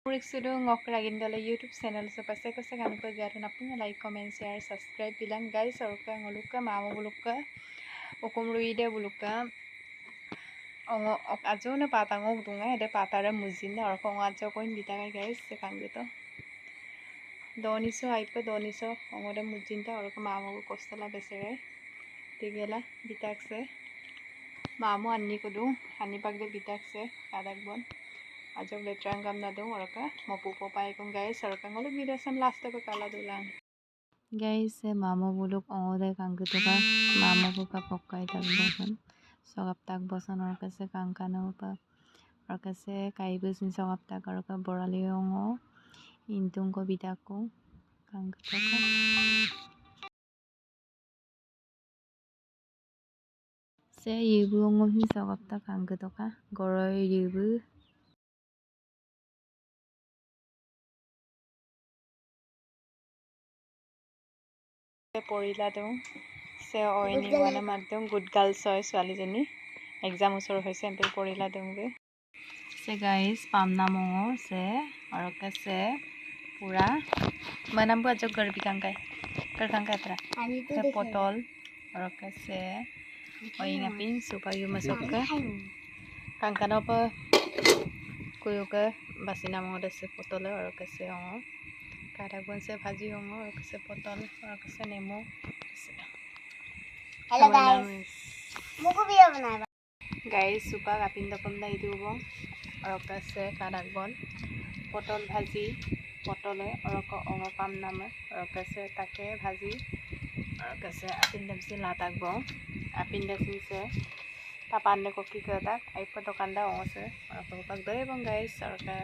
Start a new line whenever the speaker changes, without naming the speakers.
Sudah ngok lagi dalam YouTube channel so pasti ko sa kanila garo na po like, comment, share, subscribe bilang guys or ka nguluka mamo buluka ukumruide buluka ongo ok ajo na patangok dunga ede patara mujinda or ko ajo ko bita guys se kanggito doniso aipa doniso ongore mujinda or ko mamo ko kostala besere tigela bitakse mamo anni ko du anni pagde bitakse kadak bon ajok letrang kam na dong oraka mapupo pai kong guys oraka ngolok video sam last ko kala dulang guys se mamo buluk ongode kangku ka mamo ko ka pokkai tak bosan sogap tak bosan oraka se kangkano pa oraka se kaibus ni sogap tak oraka borali ongo intung ko bidako kangku ka se yubu ongo hi sogap tak kangku ka goroi yubu পৰিলা তেওঁ সে অইনি মানে মাধ্যম good girls হয় ছোৱালীজনী exam ওচৰ হৈছে এম্পেল পৰিলা তেওঁবে সে গাইস পামনা মঙো সে অৰকে সে পুৰা মনাম বো আজক গৰবি কাংকাই আত্ৰা সে পটল অৰকে সে অইঙা পিন সুপায়ু মাছকা কাংকানো প কুয়ুকা বাসিনা মঙো দছে পটলে অৰকে সে অ Kadang pun saya bhaji hongo और कैसे potol और कैसे nemo
हेलो गाइस मुको भी बनाया
गाइस सुपा कापिन दपम दा इदु बो और कैसे kadang bon potol bhaji potol और को ongo pam nam और कैसे take bhaji और कैसे apin dam si latak bo apin dam si se papan ne ko ki kadak ai po dokan da ongo se और को pak doi bong guys और ka